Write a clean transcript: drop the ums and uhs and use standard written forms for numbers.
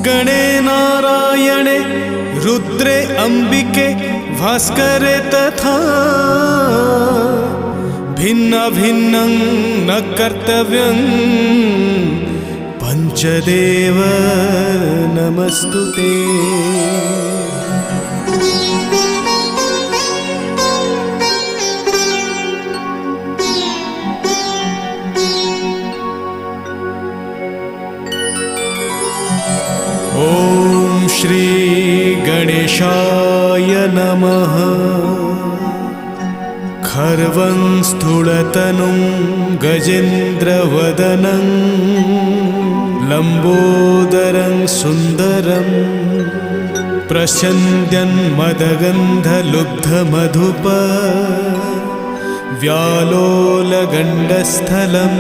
गणे नारायणे रुद्रे अम्बिके भास्करे तथा भिन्न भिन्नं न कर्तव्यं पंचदेव नमस्तुते। ॐ श्री गणेशाय नमः। खर्वं स्थूलतनुं गजेन्द्रवदनं लम्बोदरं सुन्दरं प्रस्यन्द्यन्मदगन्धलुब्धमधुप व्यालोलगण्डस्थलं